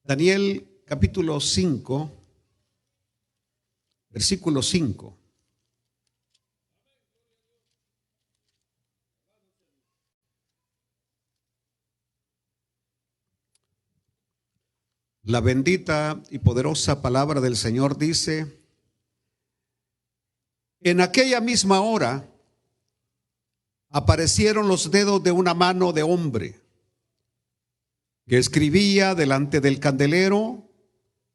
Daniel capítulo 5, versículo 5. La bendita y poderosa palabra del Señor dice: en aquella misma hora aparecieron los dedos de una mano de hombre que escribía delante del candelero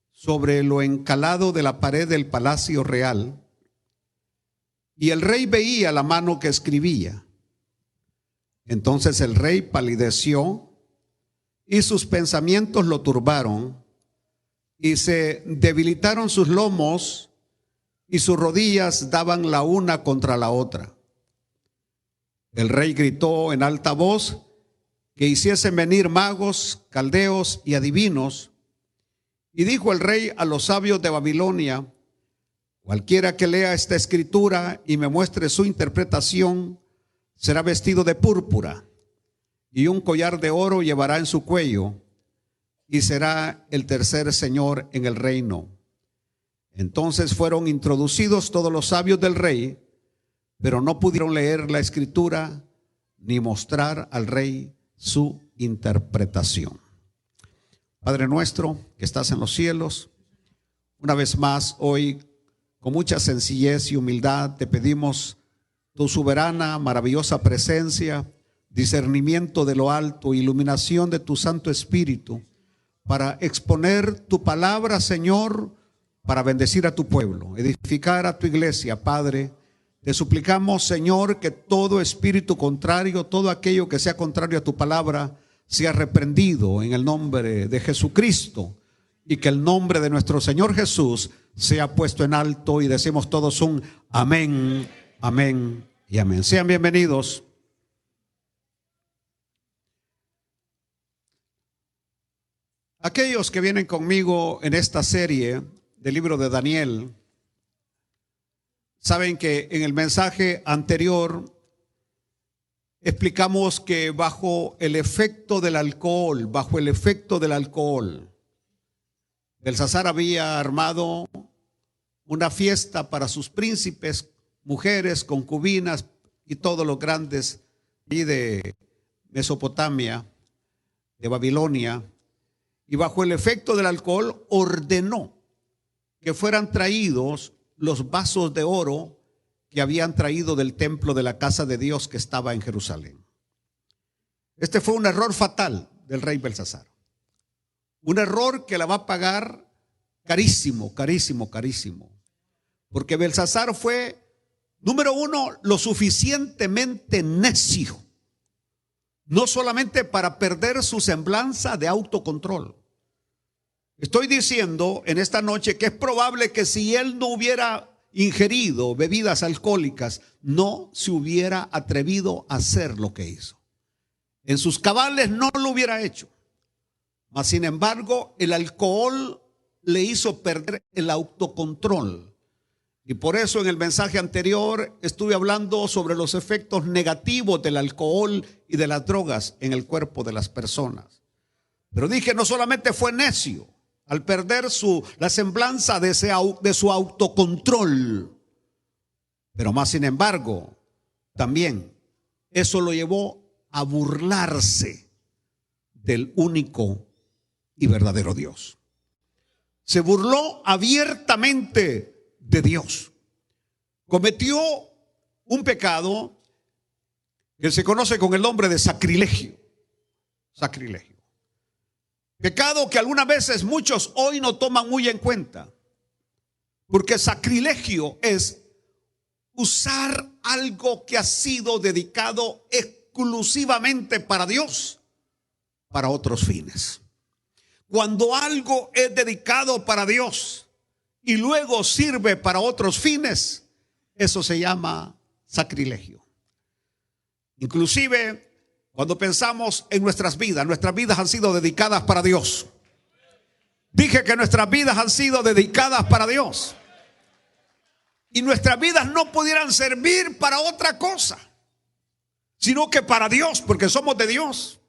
sobre lo encalado de la pared del palacio real. Y el rey veía la mano que escribía. Entonces el rey palideció y sus pensamientos lo turbaron, y se debilitaron sus lomos y sus rodillas daban la una contra la otra. El rey gritó en alta voz que hiciesen venir magos, caldeos y adivinos. Y dijo el rey a los sabios de Babilonia: cualquiera que lea esta escritura y me muestre su interpretación será vestido de púrpura, y un collar de oro llevará en su cuello, y será el tercer señor en el reino. Entonces fueron introducidos todos los sabios del rey, pero no pudieron leer la escritura ni mostrar al rey su interpretación. Padre nuestro que estás en los cielos, una vez más hoy, con mucha sencillez y humildad, te pedimos tu soberana, maravillosa presencia, discernimiento de lo alto, iluminación de tu Santo Espíritu, para exponer tu palabra, Señor, para bendecir a tu pueblo, edificar a tu iglesia. Padre, te suplicamos, Señor, que todo espíritu contrario, todo aquello que sea contrario a tu palabra, sea reprendido en el nombre de Jesucristo, y que el nombre de nuestro Señor Jesús sea puesto en alto, y decimos todos un amén, amén y amén. Sean bienvenidos. Aquellos que vienen conmigo en esta serie del libro de Daniel saben que en el mensaje anterior explicamos que bajo el efecto del alcohol, Belsasar había armado una fiesta para sus príncipes, mujeres, concubinas y todos los grandes de Mesopotamia, de Babilonia. Y bajo el efecto del alcohol ordenó que fueran traídos los vasos de oro que habían traído del templo de la casa de Dios que estaba en Jerusalén. Este fue un error fatal del rey Belsasar. Un error que la va a pagar carísimo, carísimo, carísimo. Porque Belsasar fue, número uno, lo suficientemente necio, no solamente para perder su semblanza de autocontrol. Estoy diciendo en esta noche que es probable que si él no hubiera ingerido bebidas alcohólicas, no se hubiera atrevido a hacer lo que hizo. En sus cabales no lo hubiera hecho. Mas sin embargo, el alcohol le hizo perder el autocontrol. Y por eso en el mensaje anterior estuve hablando sobre los efectos negativos del alcohol y de las drogas en el cuerpo de las personas. Pero dije, no solamente fue necio al perder la semblanza de su autocontrol, pero más sin embargo, también eso lo llevó a burlarse del único y verdadero Dios. Se burló abiertamente de Dios. Cometió un pecado que se conoce con el nombre de sacrilegio. Sacrilegio. Pecado que algunas veces muchos hoy no toman muy en cuenta. Porque sacrilegio es usar algo que ha sido dedicado exclusivamente para Dios, para otros fines. Cuando algo es dedicado para Dios y luego sirve para otros fines, eso se llama sacrilegio. Inclusive cuando pensamos en nuestras vidas han sido dedicadas para Dios. Dije que nuestras vidas han sido dedicadas para Dios. Y nuestras vidas no pudieran servir para otra cosa, sino que para Dios, porque somos de Dios.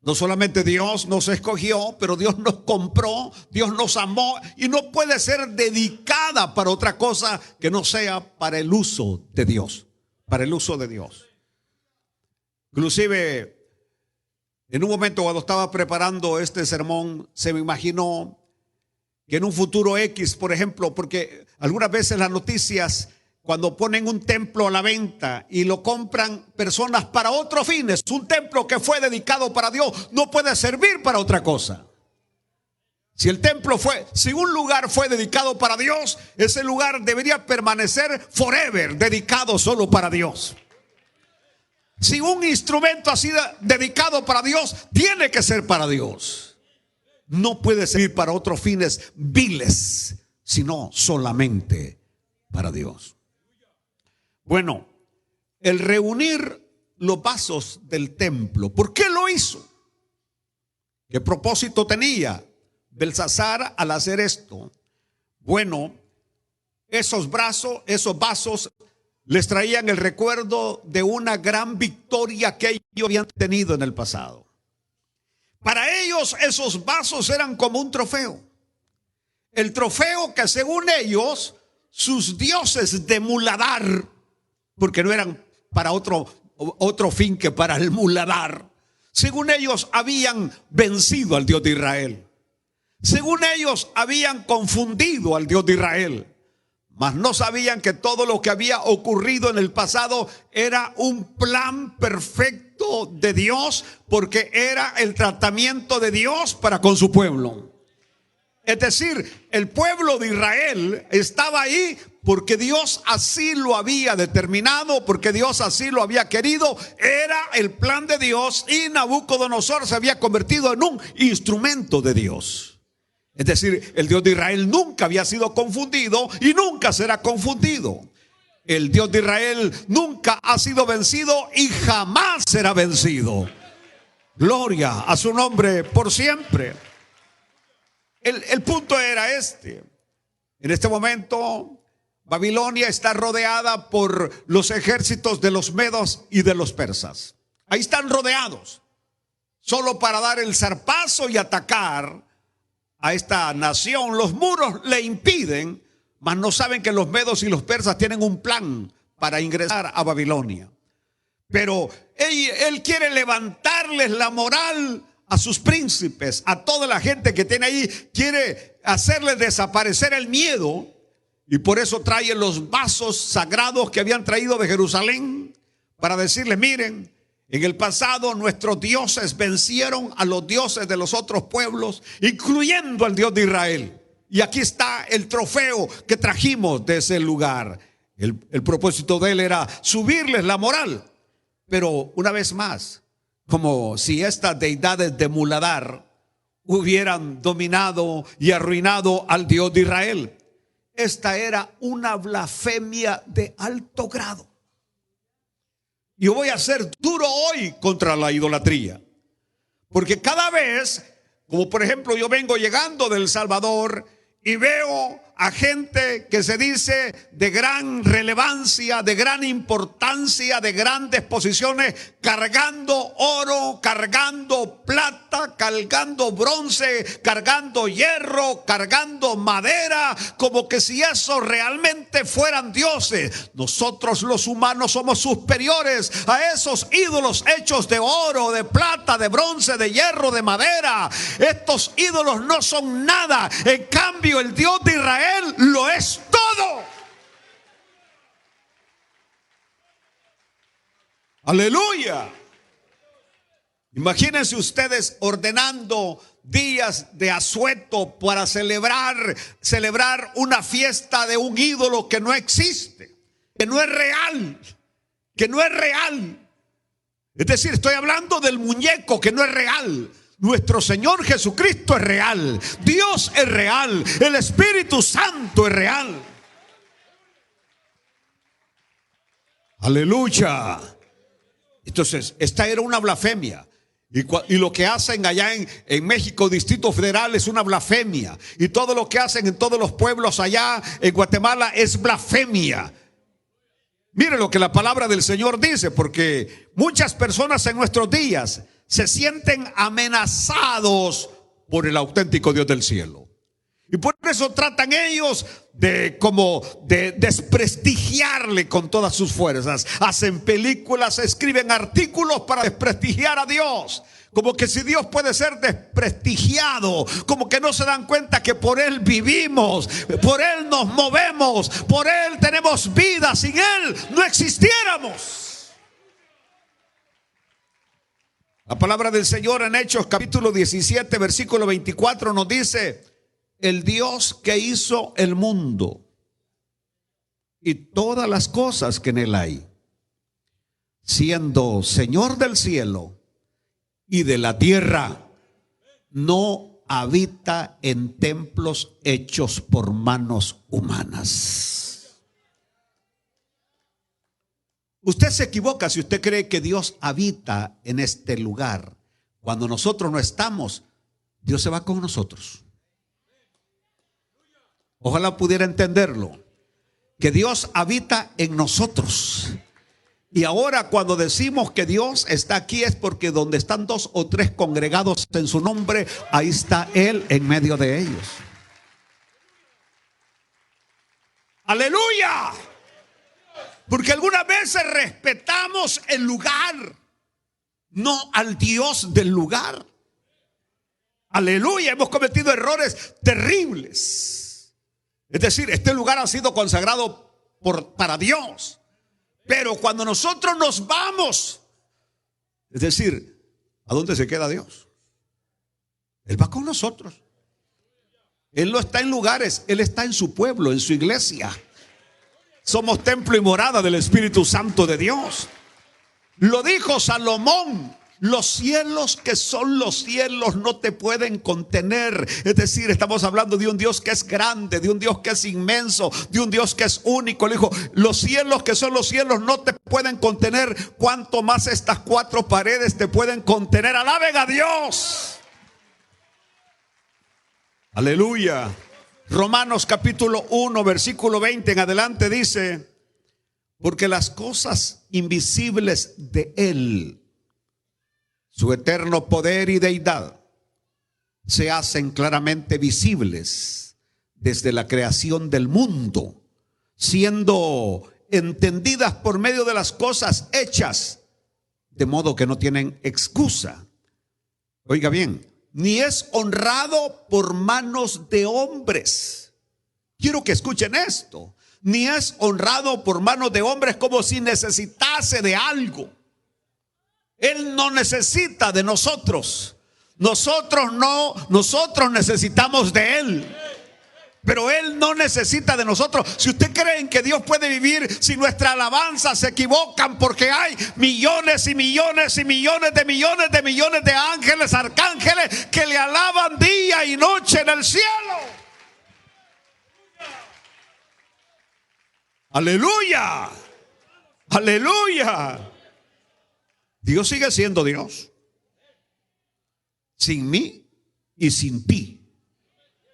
No solamente Dios nos escogió, pero Dios nos compró, Dios nos amó y no puede ser dedicada para otra cosa que no sea para el uso de Dios, para el uso de Dios. Inclusive, en un momento cuando estaba preparando este sermón, se me imaginó que en un futuro X, por ejemplo, porque algunas veces las noticias, cuando ponen un templo a la venta y lo compran personas para otros fines, un templo que fue dedicado para Dios no puede servir para otra cosa. Si un lugar fue dedicado para Dios, ese lugar debería permanecer forever, dedicado solo para Dios. Si un instrumento ha sido dedicado para Dios, tiene que ser para Dios. No puede servir para otros fines viles, sino solamente para Dios. Bueno, el reunir los vasos del templo, ¿por qué lo hizo? ¿Qué propósito tenía Belsasar al hacer esto? Bueno, esos vasos les traían el recuerdo de una gran victoria que ellos habían tenido en el pasado. Para ellos esos vasos eran como un trofeo. El trofeo que según ellos, sus dioses de Muladar, porque no eran para otro fin que para el Muladar, según ellos habían vencido al Dios de Israel. Según ellos habían confundido al Dios de Israel. Mas no sabían que todo lo que había ocurrido en el pasado era un plan perfecto de Dios, porque era el tratamiento de Dios para con su pueblo. Es decir, el pueblo de Israel estaba ahí porque Dios así lo había determinado, porque Dios así lo había querido. Era el plan de Dios y Nabucodonosor se había convertido en un instrumento de Dios. Es decir, el Dios de Israel nunca había sido confundido y nunca será confundido. El Dios de Israel nunca ha sido vencido y jamás será vencido. Gloria a su nombre por siempre. El punto era este. En este momento, Babilonia está rodeada por los ejércitos de los medos y de los persas. Ahí están rodeados, solo para dar el zarpazo y atacar a esta nación. Los muros le impiden, mas no saben que los medos y los persas tienen un plan para ingresar a Babilonia. Pero él quiere levantarles la moral a sus príncipes, a toda la gente que tiene ahí. Quiere hacerles desaparecer el miedo, y por eso trae los vasos sagrados que habían traído de Jerusalén, para decirles: miren, en el pasado nuestros dioses vencieron a los dioses de los otros pueblos, incluyendo al Dios de Israel. Y aquí está el trofeo que trajimos de ese lugar. El propósito de él era subirles la moral. Pero una vez más, como si estas deidades de Muladar hubieran dominado y arruinado al Dios de Israel. Esta era una blasfemia de alto grado. Yo voy a ser duro hoy contra la idolatría, porque cada vez, como por ejemplo yo vengo llegando de El Salvador y veo a gente que se dice de gran relevancia, de gran importancia, de grandes posiciones, cargando oro, cargando plata, cargando bronce, cargando hierro, cargando madera, como que si eso realmente fueran dioses. Nosotros los humanos somos superiores a esos ídolos hechos de oro, de plata, de bronce, de hierro, de madera. Estos ídolos no son nada. En cambio, el Dios de Israel lo es todo. Aleluya. Imagínense ustedes ordenando días de asueto para celebrar una fiesta de un ídolo que no existe, que no es real, que no es real. Es decir, estoy hablando del muñeco que no es real. Nuestro Señor Jesucristo es real, Dios es real, el Espíritu Santo es real. Aleluya. Entonces, esta era una blasfemia. Y lo que hacen allá en México, Distrito Federal, es una blasfemia. Y todo lo que hacen en todos los pueblos allá en Guatemala es blasfemia. Mire lo que la palabra del Señor dice, porque muchas personas en nuestros días se sienten amenazados por el auténtico Dios del cielo. Y por eso tratan ellos de desprestigiarle con todas sus fuerzas. Hacen películas, escriben artículos para desprestigiar a Dios. Como que si Dios puede ser desprestigiado, como que no se dan cuenta que por Él vivimos, por Él nos movemos, por Él tenemos vida, sin Él no existiéramos. La palabra del Señor en Hechos capítulo 17 versículo 24 nos dice: el Dios que hizo el mundo y todas las cosas que en él hay, siendo Señor del cielo y de la tierra, no habita en templos hechos por manos humanas. Usted se equivoca si usted cree que Dios habita en este lugar. Cuando nosotros no estamos, Dios se va con nosotros. Ojalá pudiera entenderlo, que Dios habita en nosotros. Y ahora cuando decimos que Dios está aquí es porque donde están 2 o 3 congregados en su nombre, ahí está Él en medio de ellos. Aleluya. Porque algunas veces respetamos el lugar, no al Dios del lugar. Aleluya, hemos cometido errores terribles. Es decir, este lugar ha sido consagrado para Dios. Pero cuando nosotros nos vamos, es decir, ¿a dónde se queda Dios? Él va con nosotros. Él no está en lugares, Él está en su pueblo, en su iglesia. Somos templo y morada del Espíritu Santo de Dios. Lo dijo Salomón: los cielos que son los cielos no te pueden contener. Es decir, estamos hablando de un Dios que es grande, de un Dios que es inmenso, de un Dios que es único. Le dijo: los cielos que son los cielos no te pueden contener, cuanto más estas 4 paredes te pueden contener. Alaben a Dios. Aleluya. Romanos capítulo 1 versículo 20 en adelante dice: porque las cosas invisibles de Él, su eterno poder y deidad, se hacen claramente visibles desde la creación del mundo, siendo entendidas por medio de las cosas hechas, de modo que no tienen excusa. Oiga bien, ni es honrado por manos de hombres. Quiero que escuchen esto. Ni es honrado por manos de hombres como si necesitase de algo. Él no necesita de nosotros. Nosotros necesitamos de Él. Pero Él no necesita de nosotros. Si usted cree que Dios puede vivir sin nuestra alabanza, se equivocan, porque hay millones y millones y millones de ángeles, arcángeles que le alaban día y noche en el cielo. Aleluya. Aleluya. Dios sigue siendo Dios. Sin mí y sin ti.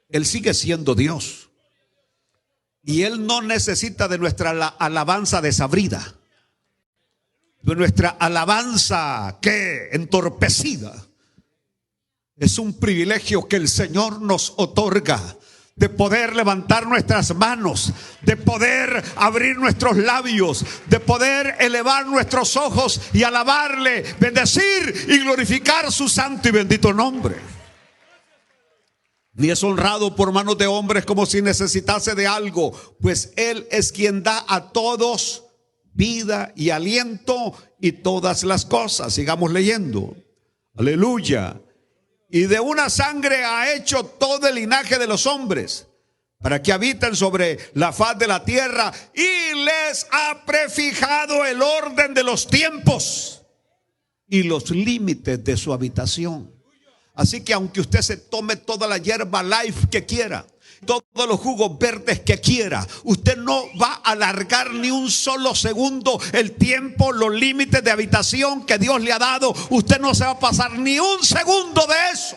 Él sigue siendo Dios. Y Él no necesita de nuestra alabanza desabrida, de nuestra alabanza que entorpecida. Es un privilegio que el Señor nos otorga, de poder levantar nuestras manos, de poder abrir nuestros labios, de poder elevar nuestros ojos y alabarle, bendecir y glorificar su santo y bendito nombre. Ni es honrado por manos de hombres como si necesitase de algo, pues Él es quien da a todos vida y aliento y todas las cosas. Sigamos leyendo. Aleluya. Y de una sangre ha hecho todo el linaje de los hombres, para que habiten sobre la faz de la tierra, y les ha prefijado el orden de los tiempos y los límites de su habitación. Así que aunque usted se tome toda la hierba life que quiera, todos los jugos verdes que quiera, usted no va a alargar ni un solo segundo el tiempo, los límites de habitación que Dios le ha dado. Usted no se va a pasar ni un segundo de eso.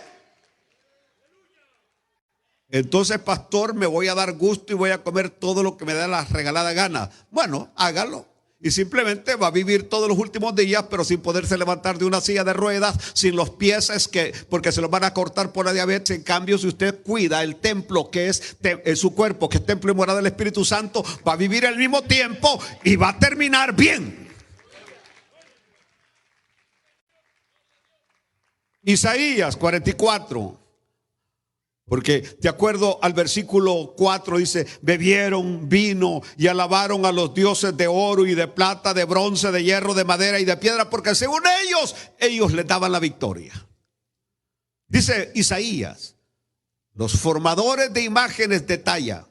Entonces, pastor, me voy a dar gusto y voy a comer todo lo que me da la regalada gana. Bueno, hágalo. Y simplemente va a vivir todos los últimos días, pero sin poderse levantar de una silla de ruedas, sin los pies, porque se los van a cortar por la diabetes. En cambio, si usted cuida el templo que es su cuerpo, que es templo y morada del Espíritu Santo, va a vivir el mismo tiempo y va a terminar bien. Isaías 44. Porque de acuerdo al versículo 4 dice: bebieron vino y alabaron a los dioses de oro y de plata, de bronce, de hierro, de madera y de piedra, porque según ellos les daban la victoria. Dice Isaías: los formadores de imágenes de talla,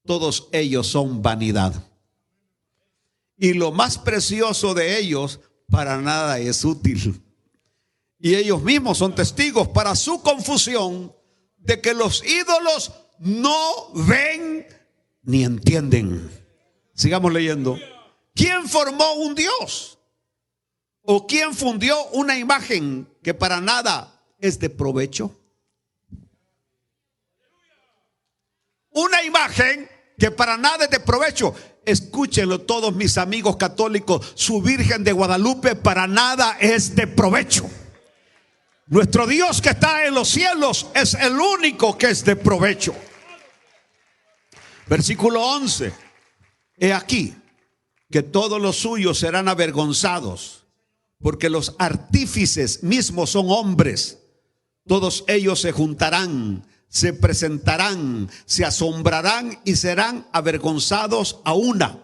todos ellos son vanidad. Y lo más precioso de ellos para nada es útil. Y ellos mismos son testigos para su confusión de que los ídolos no ven ni entienden. Sigamos leyendo. ¿Quién formó un Dios? ¿O quién fundió una imagen que para nada es de provecho? Una imagen que para nada es de provecho. Escúchenlo todos mis amigos católicos. Su Virgen de Guadalupe para nada es de provecho. Nuestro Dios que está en los cielos es el único que es de provecho. Versículo 11. He aquí que todos los suyos serán avergonzados, porque los artífices mismos son hombres. Todos ellos se juntarán, se presentarán, se asombrarán y serán avergonzados a una.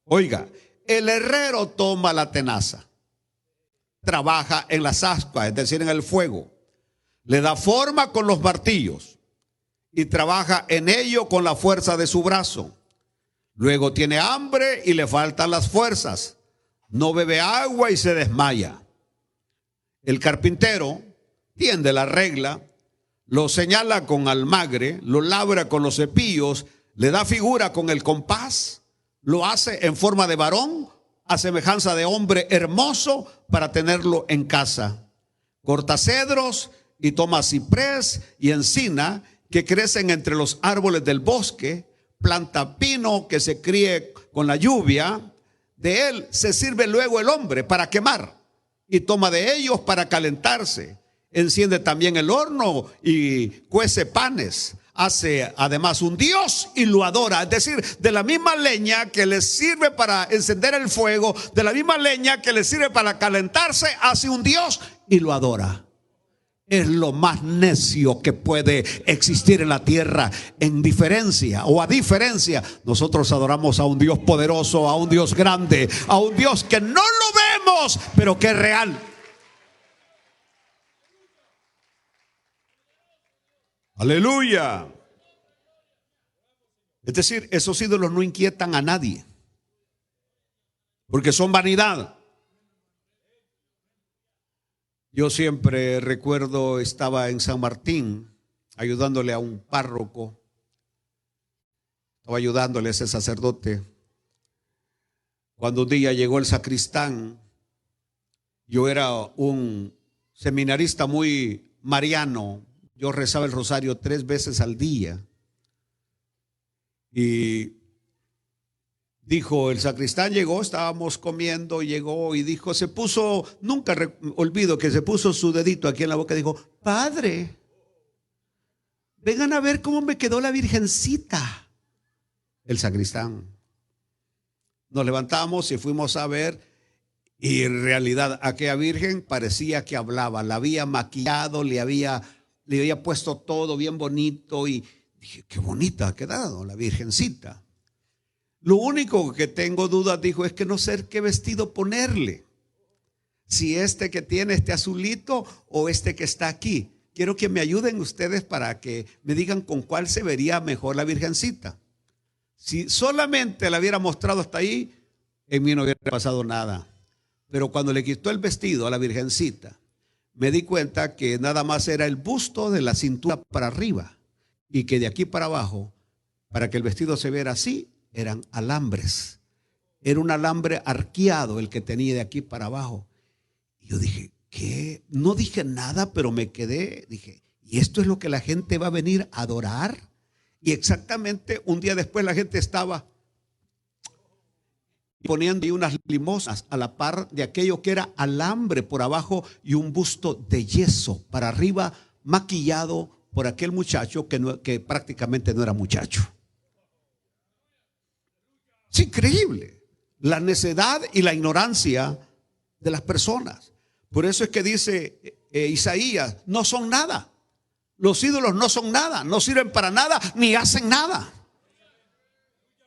Oiga, el herrero toma la tenaza, trabaja en las ascuas, es decir, en el fuego, le da forma con los martillos y trabaja en ello con la fuerza de su brazo. Luego tiene hambre y le faltan las fuerzas, no bebe agua y se desmaya. El carpintero tiende la regla, lo señala con almagre, lo labra con los cepillos, le da figura con el compás, lo hace en forma de varón, a semejanza de hombre hermoso, para tenerlo en casa. Corta cedros y toma ciprés y encina que crecen entre los árboles del bosque, planta pino que se críe con la lluvia. De él se sirve luego el hombre para quemar y toma de ellos para calentarse. Enciende también el horno y cuece panes. Hace además un dios y lo adora. Es decir, de la misma leña que le sirve para encender el fuego, de la misma leña que le sirve para calentarse, hace un dios y lo adora. Es lo más necio que puede existir en la tierra. En diferencia o a diferencia, nosotros adoramos a un Dios poderoso, a un Dios grande, a un Dios que no lo vemos, pero que es real. Aleluya. Es decir, esos ídolos no inquietan a nadie, porque son vanidad. Yo siempre recuerdo, estaba en San Martín ayudándole a un párroco, estaba ayudándole a ese sacerdote, cuando un día llegó el sacristán. Yo era un seminarista muy mariano. Yo rezaba el rosario 3 veces al día. Y dijo, el sacristán llegó, estábamos comiendo, llegó y dijo, se puso, nunca olvido que se puso su dedito aquí en la boca y dijo: Padre, vengan a ver cómo me quedó la virgencita. El sacristán. Nos levantamos y fuimos a ver, y en realidad aquella virgen parecía que hablaba. La había maquillado, le había puesto todo bien bonito, y dije: qué bonita ha quedado la virgencita. Lo único que tengo dudas, dijo, es que no sé qué vestido ponerle. Si este que tiene este azulito o este que está aquí. Quiero que me ayuden ustedes para que me digan con cuál se vería mejor la virgencita. Si solamente la hubiera mostrado hasta ahí, en mí no hubiera pasado nada. Pero cuando le quitó el vestido a la virgencita, me di cuenta que nada más era el busto de la cintura para arriba, y que de aquí para abajo, para que el vestido se viera así, eran alambres. Era un alambre arqueado el que tenía de aquí para abajo. Y yo dije, ¿qué? No dije nada, pero me quedé, dije, ¿y esto es lo que la gente va a venir a adorar? Y exactamente un día después la gente estaba. poniendo ahí unas limosnas a la par de aquello que era alambre por abajo y un busto de yeso para arriba, maquillado por aquel muchacho que prácticamente no era muchacho. Es increíble la necedad y la ignorancia de las personas. Por eso es que dice Isaías, no son nada. Los ídolos no son nada, no sirven para nada, ni hacen nada.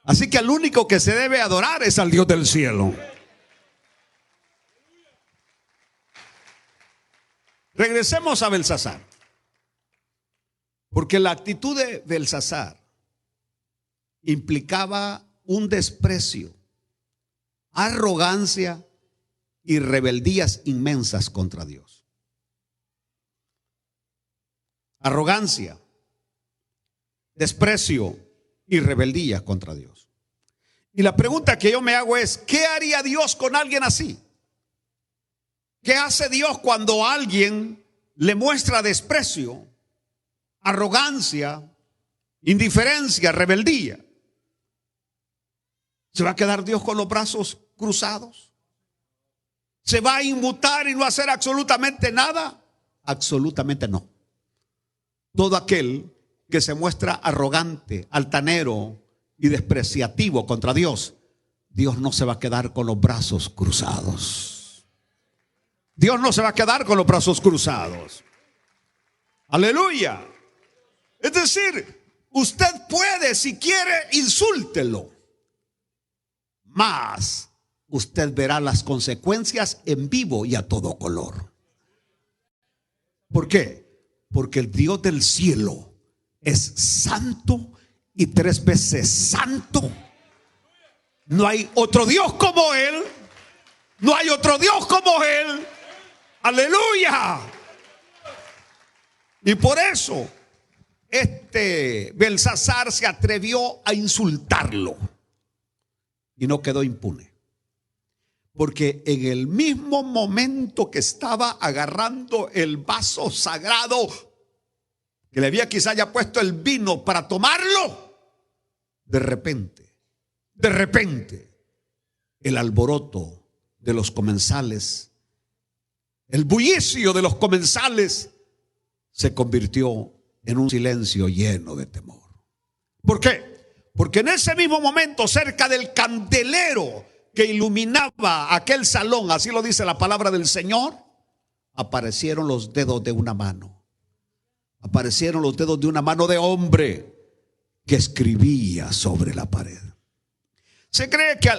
Así que al único que se debe adorar es al Dios del cielo. Regresemos a Belsasar. Porque la actitud de Belsasar implicaba un desprecio, arrogancia y rebeldías inmensas contra Dios. Arrogancia, desprecio y rebeldía contra Dios. Y la pregunta que yo me hago es, ¿qué haría Dios con alguien así? ¿Qué hace Dios cuando alguien le muestra desprecio, arrogancia, indiferencia, rebeldía? ¿Se va a quedar Dios con los brazos cruzados? ¿Se va a inmutar y no hacer absolutamente nada? Absolutamente no. Todo aquel que se muestra arrogante, altanero y despreciativo contra Dios, Dios no se va a quedar con los brazos cruzados. Dios no se va a quedar con los brazos cruzados. Aleluya. Es decir, usted puede, si quiere, insúltelo. Mas usted verá las consecuencias en vivo y a todo color. ¿Por qué? Porque el Dios del cielo es santo y 3 veces santo. No hay otro Dios como Él. No hay otro Dios como Él. Aleluya. Y por eso Belsasar se atrevió a insultarlo y no quedó impune. Porque en el mismo momento que estaba agarrando el vaso sagrado, que le había quizá ya puesto el vino para tomarlo, de repente, el alboroto de los comensales, el bullicio de los comensales se convirtió en un silencio lleno de temor. ¿Por qué? Porque en ese mismo momento, cerca del candelero que iluminaba aquel salón, así lo dice la palabra del Señor, aparecieron los dedos de una mano. Aparecieron los dedos de una mano de hombre que escribía sobre la pared. Se cree que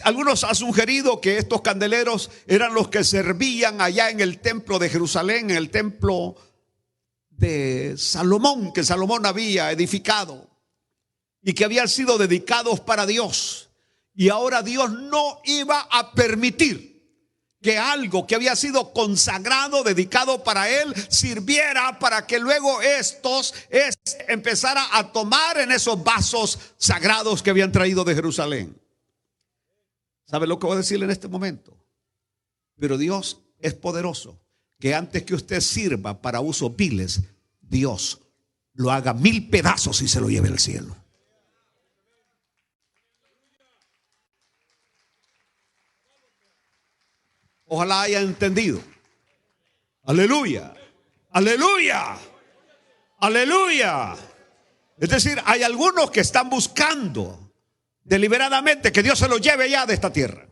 algunos han sugerido que estos candeleros eran los que servían allá en el templo de Jerusalén, en el templo de Salomón, que Salomón había edificado y que habían sido dedicados para Dios. Y ahora Dios no iba a permitir que algo que había sido consagrado, dedicado para Él, sirviera para que luego estos empezara a tomar en esos vasos sagrados que habían traído de Jerusalén. ¿Sabe lo que voy a decirle en este momento? Pero Dios es poderoso, que antes que usted sirva para usos viles, Dios lo haga 1000 pedazos y se lo lleve al cielo. Ojalá haya entendido. Aleluya. Aleluya. Aleluya. Es decir, hay algunos que están buscando deliberadamente que Dios se los lleve ya de esta tierra.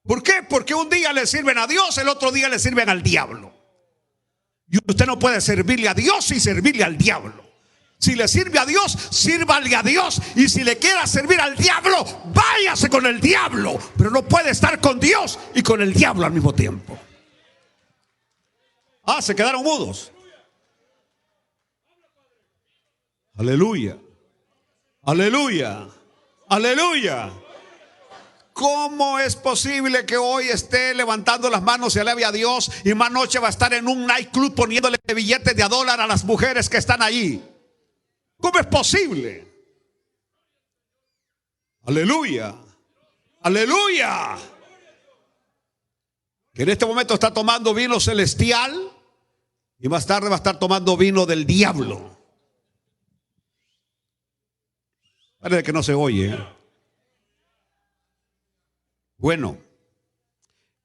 ¿Por qué? Porque un día le sirven a Dios, el otro día le sirven al diablo. Y usted no puede servirle a Dios y servirle al diablo. Si le sirve a Dios, sírvale a Dios. Y si le quiera servir al diablo, váyase con el diablo. Pero no puede estar con Dios y con el diablo al mismo tiempo. Se quedaron mudos. Aleluya. Aleluya. Aleluya. ¿Cómo es posible que hoy esté levantando las manos y alabe a Dios y más noche va a estar en un nightclub poniéndole billetes de $1 a las mujeres que están allí? ¿Cómo es posible? Aleluya. Aleluya. Que en este momento está tomando vino celestial y más tarde va a estar tomando vino del diablo. Parece que no se oye. Bueno,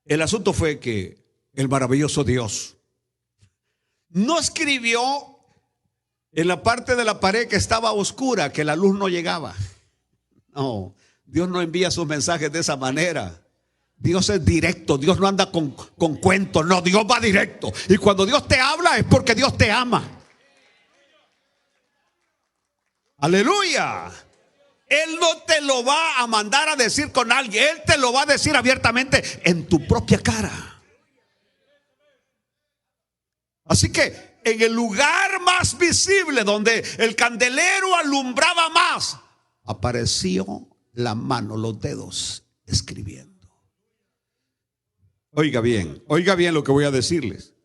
el asunto fue que el maravilloso Dios no escribió en la parte de la pared que estaba oscura, que la luz no llegaba. No, Dios no envía sus mensajes de esa manera. Dios es directo, Dios no anda con cuentos, no, Dios va directo. Y cuando Dios te habla es porque Dios te ama. Aleluya. Él no te lo va a mandar a decir con alguien, Él te lo va a decir abiertamente en tu propia cara. Así que en el lugar más visible, donde el candelero alumbraba más, apareció la mano, los dedos escribiendo. Oiga bien lo que voy a decirles,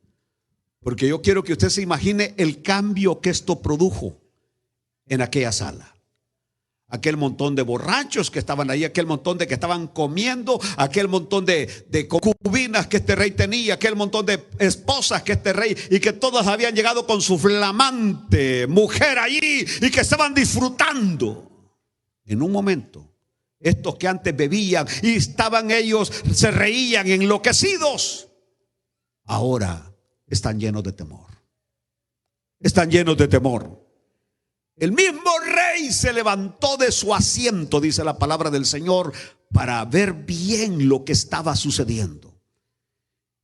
porque yo quiero que usted se imagine el cambio que esto produjo en aquella sala. Aquel montón de borrachos que estaban ahí, aquel montón de que estaban comiendo, aquel montón de concubinas que este rey tenía, aquel montón de esposas que este rey, y que todas habían llegado con su flamante mujer allí y que estaban disfrutando. En un momento, estos que antes bebían y estaban ellos, se reían enloquecidos, ahora están llenos de temor. Están llenos de temor. El mismo rey se levantó de su asiento, dice la palabra del Señor, para ver bien lo que estaba sucediendo.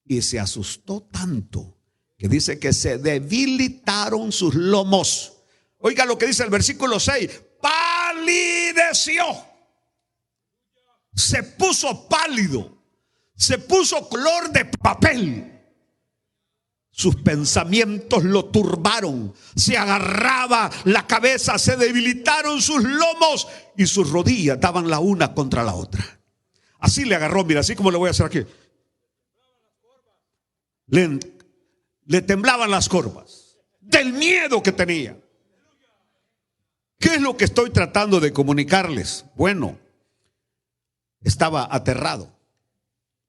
Y se asustó tanto que dice que se debilitaron sus lomos. Oiga lo que dice el versículo 6. Palideció. Se puso pálido. Se puso color de papel. Sus pensamientos lo turbaron, se agarraba la cabeza, se debilitaron sus lomos y sus rodillas daban la una contra la otra. Así le agarró, mira, así como le voy a hacer aquí. Le temblaban las corvas del miedo que tenía. ¿Qué es lo que estoy tratando de comunicarles? Bueno, estaba aterrado,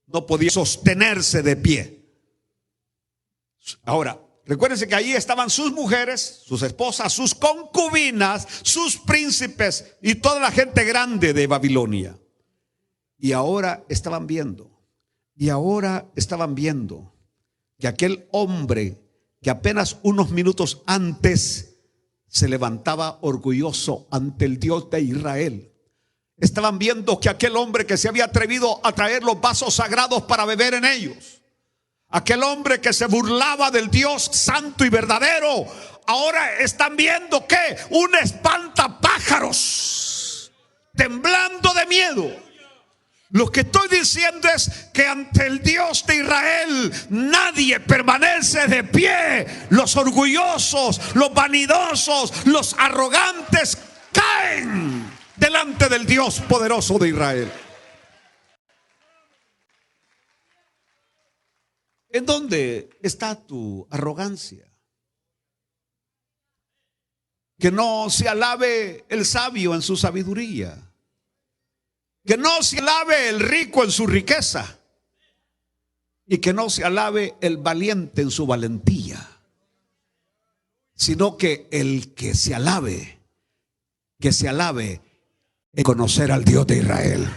no podía sostenerse de pie. Ahora, recuérdense que allí estaban sus mujeres, sus esposas, sus concubinas, sus príncipes y toda la gente grande de Babilonia. Y ahora estaban viendo que aquel hombre que apenas unos minutos antes se levantaba orgulloso ante el Dios de Israel. Estaban viendo que aquel hombre que se había atrevido a traer los vasos sagrados para beber en ellos, aquel hombre que se burlaba del Dios santo y verdadero, ahora están viendo que un espantapájaros, temblando de miedo. Lo que estoy diciendo es que ante el Dios de Israel nadie permanece de pie. Los orgullosos, los vanidosos, los arrogantes caen delante del Dios poderoso de Israel. ¿En dónde está tu arrogancia? Que no se alabe el sabio en su sabiduría. Que no se alabe el rico en su riqueza. Y que no se alabe el valiente en su valentía. Sino que el que se alabe en conocer al Dios de Israel.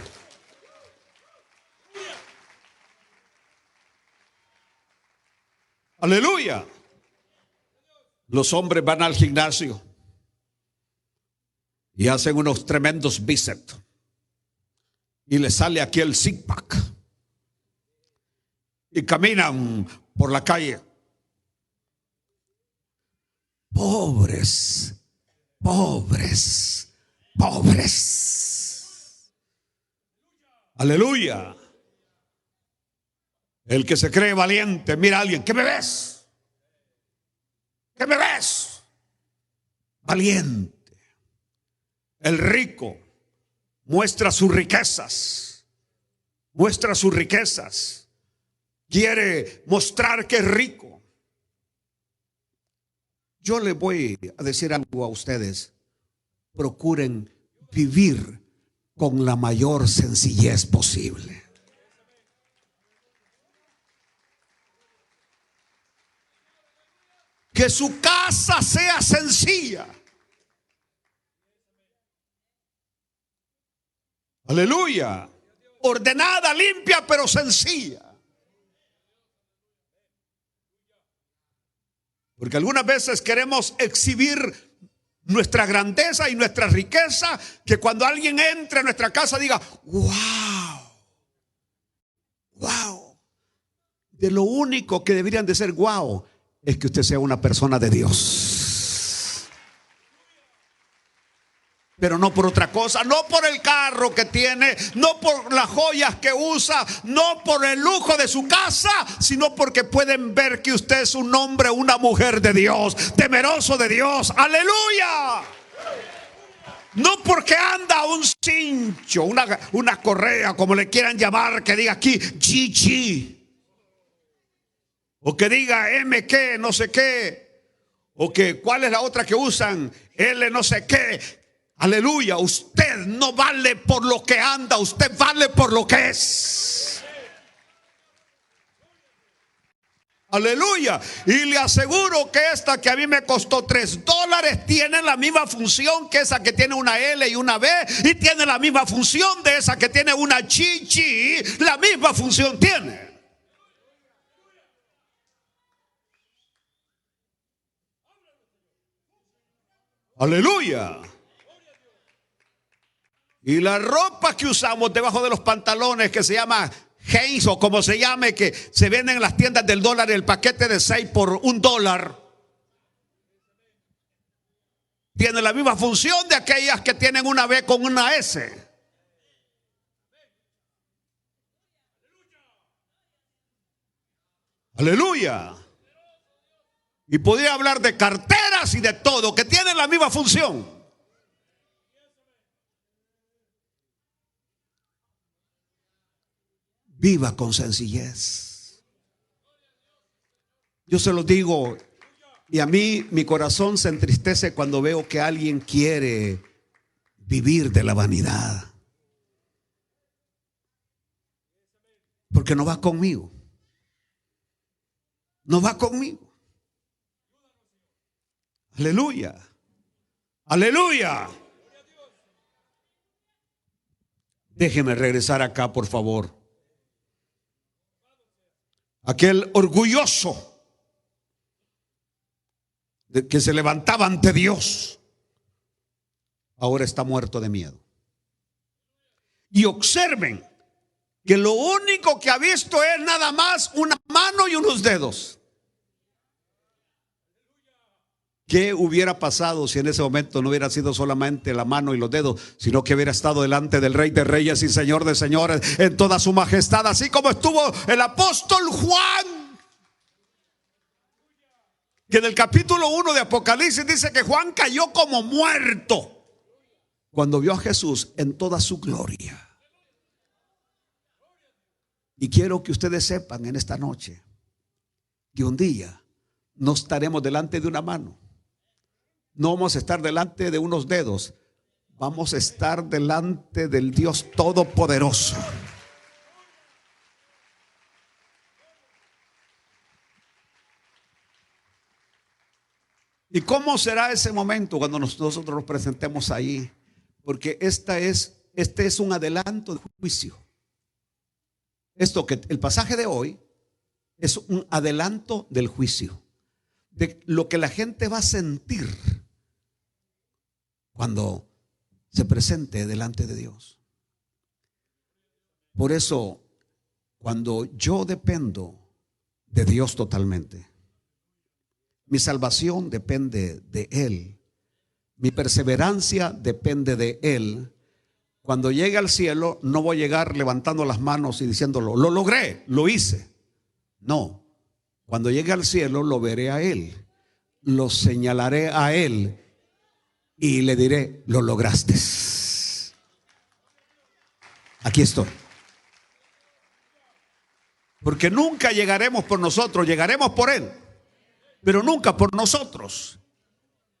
Aleluya. Los hombres van al gimnasio y hacen unos tremendos bíceps y les sale aquí el six pack y caminan por la calle. Pobres. Aleluya. El que se cree valiente, mira a alguien, ¿qué me ves? ¿Qué me ves? Valiente. El rico muestra sus riquezas. Quiere mostrar que es rico. Yo le voy a decir algo a ustedes. Procuren vivir con la mayor sencillez posible. Que su casa sea sencilla. Aleluya. Ordenada, limpia, pero sencilla. Porque algunas veces queremos exhibir nuestra grandeza y nuestra riqueza, que cuando alguien entre a nuestra casa diga: wow, wow. De lo único que deberían de ser wow es que usted sea una persona de Dios. Pero no por otra cosa, no por el carro que tiene, no por las joyas que usa, no por el lujo de su casa, sino porque pueden ver que usted es un hombre o una mujer de Dios, temeroso de Dios. Aleluya. No porque anda un cincho, una correa, como le quieran llamar, que diga aquí GG, o que diga MQ no sé qué, o que cuál es la otra que usan, L no sé qué. Aleluya, usted no vale por lo que anda, usted vale por lo que es. Aleluya. Y le aseguro que esta que a mí me costó $3 tiene la misma función que esa que tiene una L y una B, y tiene la misma función de esa que tiene una chichi. La misma función tiene. Aleluya. Y la ropa que usamos debajo de los pantalones, que se llama Hanes o como se llame, que se venden en las tiendas del dólar, el paquete de 6 por $1, tiene la misma función de aquellas que tienen una B con una S. Aleluya. Y podría hablar de carteras y de todo, que tienen la misma función. Viva con sencillez. Yo se lo digo, y a mí mi corazón se entristece cuando veo que alguien quiere vivir de la vanidad, porque no va conmigo. No va conmigo. Aleluya. Aleluya. Déjeme regresar acá, por favor. Aquel orgulloso que se levantaba ante Dios, ahora está muerto de miedo. Y observen que lo único que ha visto es nada más una mano y unos dedos. ¿Qué hubiera pasado si en ese momento no hubiera sido solamente la mano y los dedos, sino que hubiera estado delante del Rey de Reyes y Señor de Señores en toda su majestad, así como estuvo el apóstol Juan? Que en el capítulo 1 de Apocalipsis dice que Juan cayó como muerto cuando vio a Jesús en toda su gloria. Y quiero que ustedes sepan en esta noche que un día no estaremos delante de una mano, no vamos a estar delante de unos dedos, vamos a estar delante del Dios Todopoderoso. ¿Y cómo será ese momento cuando nosotros nos presentemos ahí? Porque este es un adelanto del juicio. Esto que el pasaje de hoy es un adelanto del juicio, de lo que la gente va a sentir cuando se presente delante de Dios. Por eso, cuando yo dependo de Dios totalmente, mi salvación depende de Él, mi perseverancia depende de Él. Cuando llegue al cielo, no voy a llegar levantando las manos y diciéndolo, lo logré, lo hice. No, cuando llegue al cielo lo veré a Él, lo señalaré a Él y le diré, lo lograste. Aquí estoy. Porque nunca llegaremos por nosotros, llegaremos por Él, pero nunca por nosotros.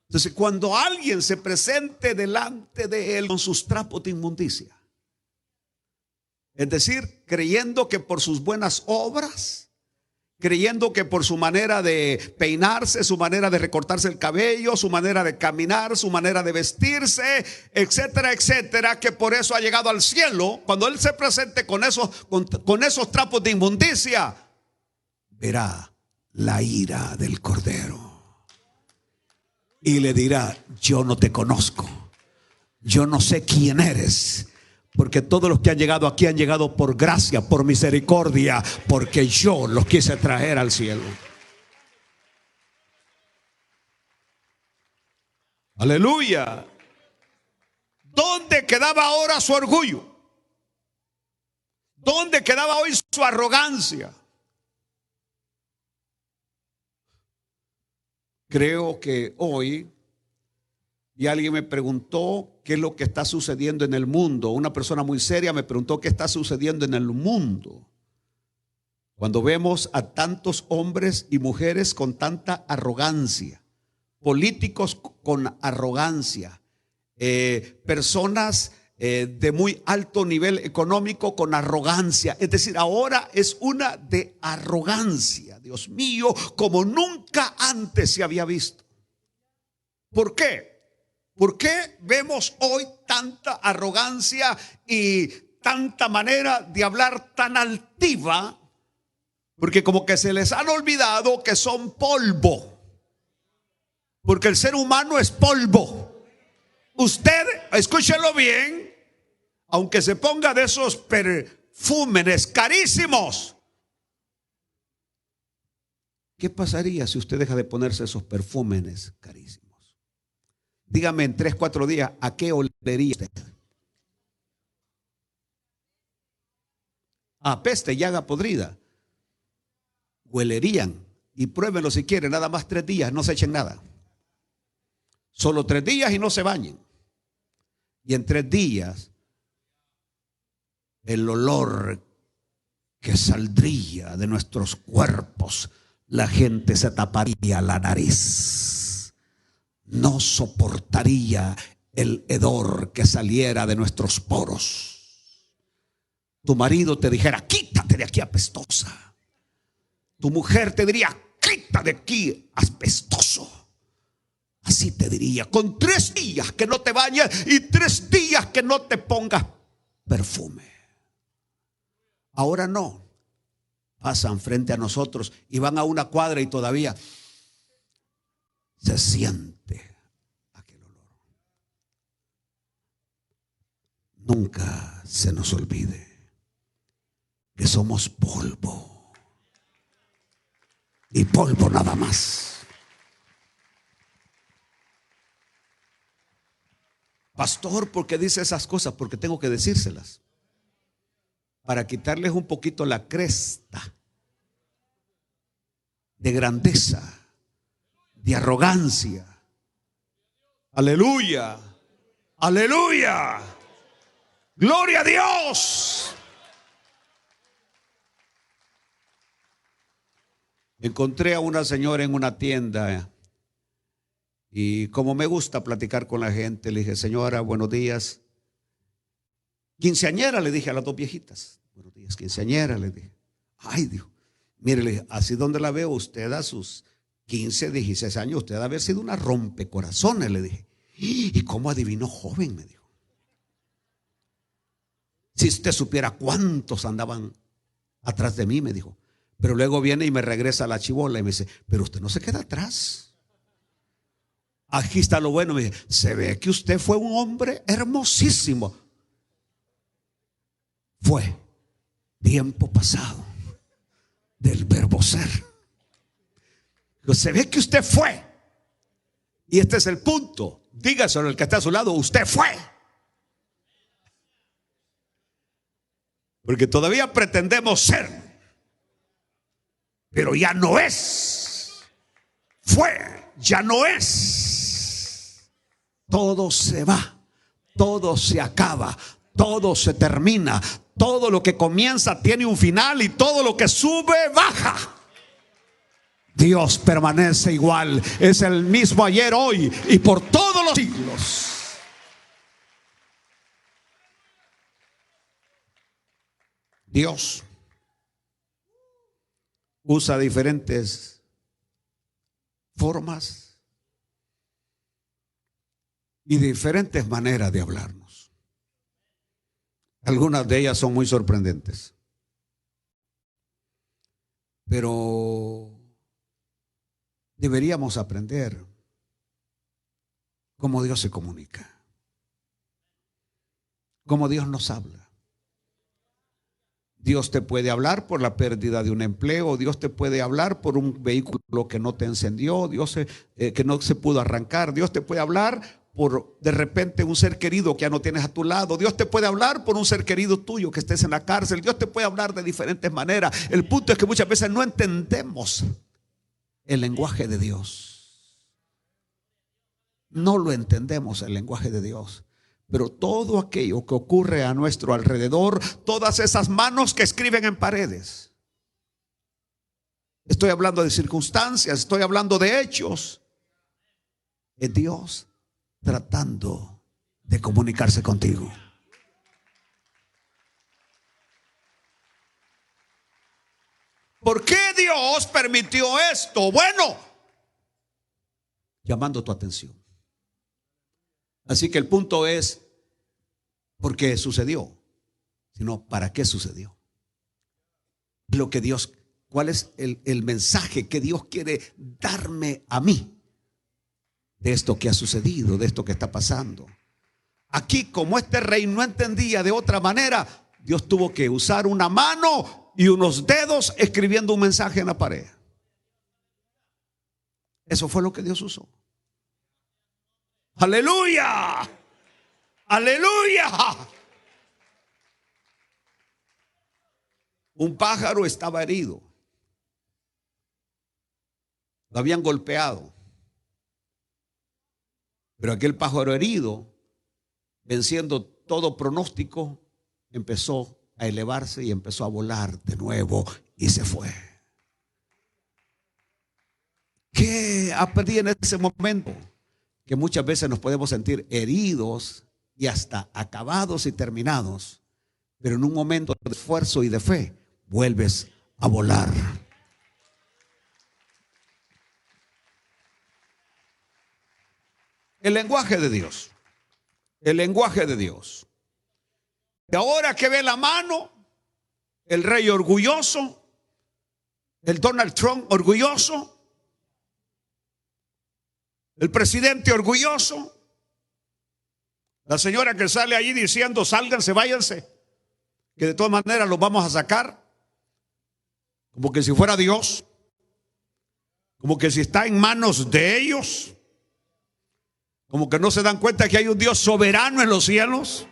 Entonces, cuando alguien se presente delante de Él con sus trapos de inmundicia, es decir, creyendo que por sus buenas obras creyendo que por su manera de peinarse, su manera de recortarse el cabello, su manera de caminar, su manera de vestirse, etcétera, etcétera, que por eso ha llegado al cielo. Cuando Él se presente con esos trapos de inmundicia, verá la ira del Cordero y le dirá: yo no te conozco, yo no sé quién eres. Porque todos los que han llegado aquí han llegado por gracia, por misericordia, porque yo los quise traer al cielo. Aleluya. ¿Dónde quedaba ahora su orgullo? ¿Dónde quedaba hoy su arrogancia? Creo que hoy, y alguien me preguntó qué es lo que está sucediendo en el mundo. Una persona muy seria me preguntó qué está sucediendo en el mundo cuando vemos a tantos hombres y mujeres con tanta arrogancia, políticos con arrogancia, personas de muy alto nivel económico con arrogancia. Es decir, ahora es una de arrogancia, Dios mío, como nunca antes se había visto. ¿Por qué? ¿Por qué vemos hoy tanta arrogancia y tanta manera de hablar tan altiva? Porque como que se les han olvidado que son polvo. Porque el ser humano es polvo. Usted, escúchelo bien, aunque se ponga de esos perfúmenes carísimos, ¿qué pasaría si usted deja de ponerse esos perfúmenes carísimos? Dígame en 3, 4 días, ¿a qué olería usted? A peste, llaga podrida. Huelerían. Y pruébenlo si quieren, nada más 3 días, no se echen nada. Solo 3 días y no se bañen. Y en 3 días, el olor que saldría de nuestros cuerpos, la gente se taparía la nariz. No soportaría el hedor que saliera de nuestros poros. Tu marido te dijera: quítate de aquí, apestosa. Tu mujer te diría: quítate de aquí, apestoso. Así te diría, con 3 días que no te bañes y 3 días que no te pongas perfume. Ahora no. Pasan frente a nosotros y van a una cuadra y todavía se siente aquel olor. Nunca se nos olvide que somos polvo y polvo nada más. Pastor, ¿por qué dice esas cosas? Porque tengo que decírselas para quitarles un poquito la cresta de grandeza, de arrogancia. Aleluya, aleluya, gloria a Dios. Encontré a una señora en una tienda y como me gusta platicar con la gente, le dije: señora, buenos días. Quinceañera, le dije a las 2 viejitas. Buenos días, quinceañera, le dije. Ay, dijo, mire, le dije, así donde la veo, usted a sus 15, 16 años, usted ha de haber sido una rompecorazones, le dije. ¿Y cómo adivinó joven? Me dijo. Si usted supiera cuántos andaban atrás de mí, me dijo. Pero luego viene y me regresa a la chibola y me dice: pero usted no se queda atrás. Aquí está lo bueno, me dice: se ve que usted fue un hombre hermosísimo. Fue tiempo pasado del verbo ser. Se ve que usted fue. Y este es el punto. Dígaselo al que está a su lado: usted fue. Porque todavía pretendemos ser, pero ya no es. Fue, ya no es. Todo se va, todo se acaba, todo se termina. Todo lo que comienza tiene un final y todo lo que sube baja. Dios permanece igual, es el mismo ayer, hoy y por todos los siglos. Dios, usa diferentes formas y diferentes maneras de hablarnos. Algunas de ellas son muy sorprendentes. Pero deberíamos aprender cómo Dios se comunica, cómo Dios nos habla. Dios te puede hablar por la pérdida de un empleo, Dios te puede hablar por un vehículo que no te encendió, que no se pudo arrancar, Dios te puede hablar por de repente un ser querido que ya no tienes a tu lado, Dios te puede hablar por un ser querido tuyo que estés en la cárcel, Dios te puede hablar de diferentes maneras. El punto es que muchas veces no entendemos el lenguaje de Dios. No lo entendemos el lenguaje de Dios. Pero todo aquello que ocurre a nuestro alrededor, todas esas manos que escriben en paredes. Estoy hablando de circunstancias, estoy hablando de hechos. Es Dios tratando de comunicarse contigo. ¿Por qué Dios permitió esto? Bueno, llamando tu atención. Así que el punto es por qué sucedió, sino para qué sucedió. Lo que Dios, ¿cuál es el mensaje que Dios quiere darme a mí de esto que ha sucedido, de esto que está pasando? Aquí, como este rey no entendía de otra manera, Dios tuvo que usar una mano y unos dedos escribiendo un mensaje en la pared. Eso fue lo que Dios usó. Aleluya, aleluya. Un pájaro estaba herido, lo habían golpeado, pero aquel pájaro herido, venciendo todo pronóstico, empezó a elevarse y empezó a volar de nuevo y se fue. ¿Qué aprendí en ese momento? Que muchas veces nos podemos sentir heridos y hasta acabados y terminados, pero en un momento de esfuerzo y de fe vuelves a volar. El lenguaje de Dios, el lenguaje de Dios. Y ahora que ve la mano, el rey orgulloso, el Donald Trump orgulloso, el presidente orgulloso, la señora que sale allí diciendo sálganse, váyanse, que de todas maneras los vamos a sacar, como que si fuera Dios, como que si está en manos de ellos, como que no se dan cuenta que hay un Dios soberano en los cielos.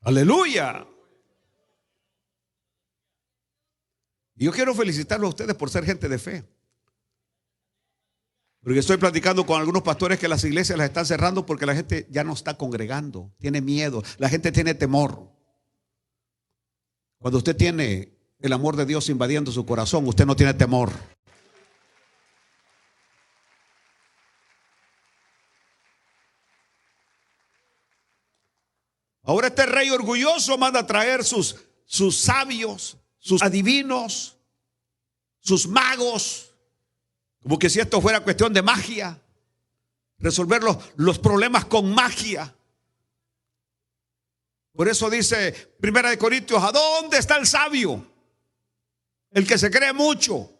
Aleluya. Y yo quiero felicitarlos a ustedes por ser gente de fe. Porque estoy platicando con algunos pastores que las iglesias las están cerrando porque la gente ya no está congregando, tiene miedo, la gente tiene temor. Cuando usted tiene el amor de Dios invadiendo su corazón, usted no tiene temor. Ahora este rey orgulloso manda a traer sus sabios, sus adivinos, sus magos, como que si esto fuera cuestión de magia, resolver los problemas con magia. Por eso dice Primera de Corintios, ¿a dónde está el sabio? El que se cree mucho.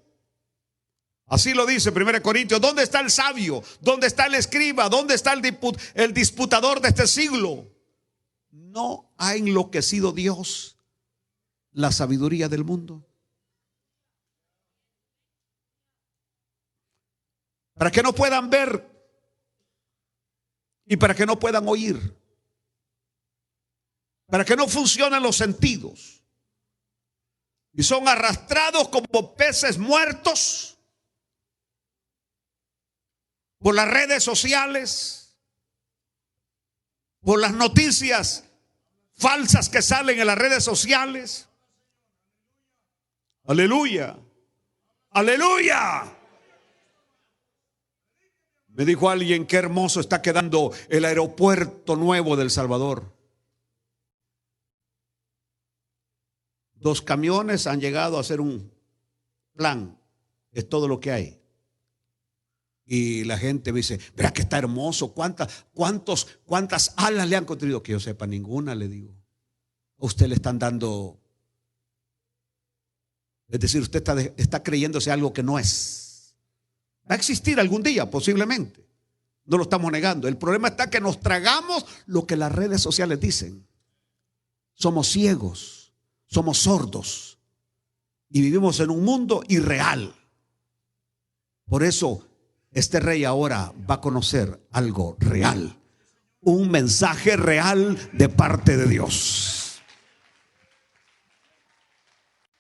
Así lo dice Primera de Corintios, ¿dónde está el sabio? ¿Dónde está el escriba? ¿Dónde está el disputador de este siglo? ¿No ha enloquecido Dios la sabiduría del mundo? Para que no puedan ver y para que no puedan oír, para que no funcionen los sentidos y son arrastrados como peces muertos por las redes sociales, por las noticias falsas que salen en las redes sociales. Aleluya, aleluya. Me dijo alguien, qué hermoso está quedando el aeropuerto nuevo de El Salvador. 2 camiones han llegado a hacer un plan. Es todo lo que hay. Y la gente me dice, verá que está hermoso. ¿Cuántas alas le han construido? Que yo sepa, ninguna, le digo. A usted le están dando, es decir, usted está creyéndose algo que no es. Va a existir algún día, posiblemente. No lo estamos negando. El problema está que nos tragamos lo que las redes sociales dicen. Somos ciegos, somos sordos y vivimos en un mundo irreal. Por eso este rey ahora va a conocer algo real, un mensaje real de parte de Dios.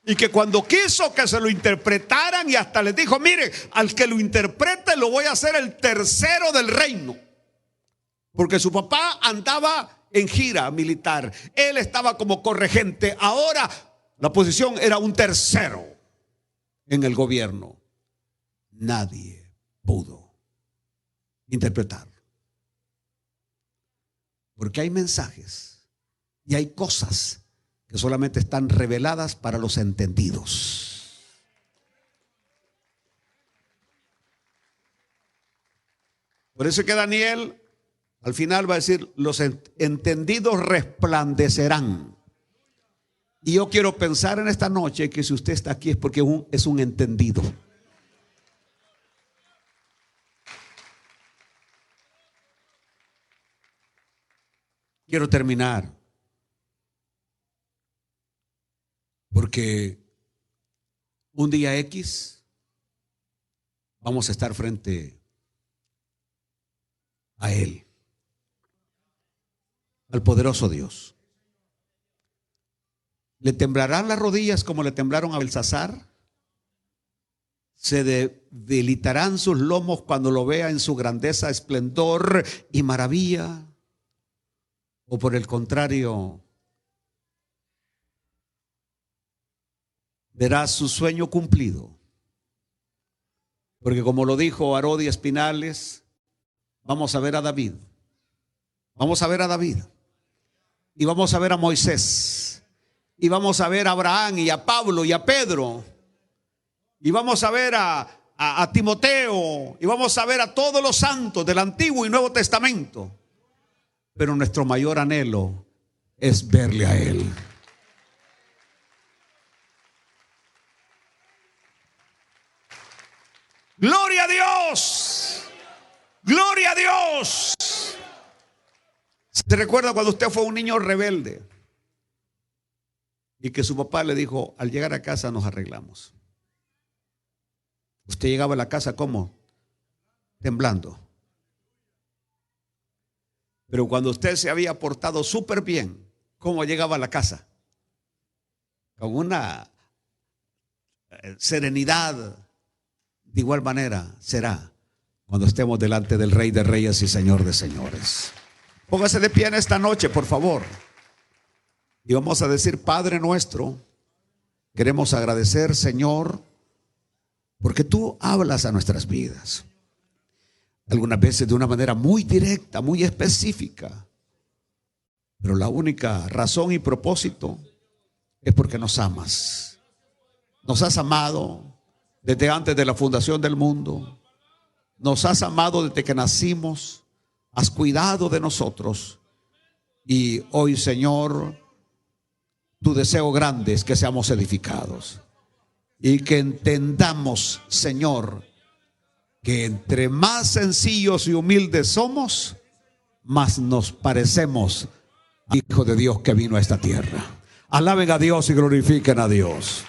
Y que cuando quiso que se lo interpretaran y hasta les dijo, mire, al que lo interprete lo voy a hacer el tercero del reino. Porque su papá andaba en gira militar, él estaba como corregente, ahora la posición era un tercero en el gobierno. Nadie pudo interpretarlo. Porque hay mensajes y hay cosas que solamente están reveladas para los entendidos. Por eso que Daniel al final va a decir, los entendidos resplandecerán. Y yo quiero pensar en esta noche que si usted está aquí es porque es un entendido. Quiero terminar porque un día X vamos a estar frente a Él, al poderoso Dios. ¿Le temblarán las rodillas como le temblaron a Belsasar? ¿Se debilitarán sus lomos cuando lo vea en su grandeza, esplendor y maravilla? ¿O por el contrario, verá su sueño cumplido? Porque como lo dijo Arodi Espinales, vamos a ver a David. Vamos a ver a David. Y vamos a ver a Moisés. Y vamos a ver a Abraham y a Pablo y a Pedro. Y vamos a ver a Timoteo. Y vamos a ver a todos los santos del Antiguo y Nuevo Testamento. Pero nuestro mayor anhelo es verle a Él. ¡Gloria a Dios! ¡Gloria a Dios! ¿Se recuerda cuando usted fue un niño rebelde? Y que su papá le dijo, al llegar a casa nos arreglamos. Usted llegaba a la casa, ¿cómo? Temblando. Pero cuando usted se había portado súper bien, ¿cómo llegaba a la casa? Con una serenidad. De igual manera será cuando estemos delante del Rey de Reyes y Señor de Señores. Póngase de pie en esta noche, por favor. Y vamos a decir, Padre nuestro, queremos agradecer, Señor, porque tú hablas a nuestras vidas. Algunas veces de una manera muy directa, muy específica. Pero la única razón y propósito es porque nos amas. Nos has amado desde antes de la fundación del mundo. Nos has amado desde que nacimos. Has cuidado de nosotros. Y hoy, Señor, tu deseo grande es que seamos edificados. Y que entendamos, Señor, que entre más sencillos y humildes somos, más nos parecemos al Hijo de Dios que vino a esta tierra. Alaben a Dios y glorifiquen a Dios.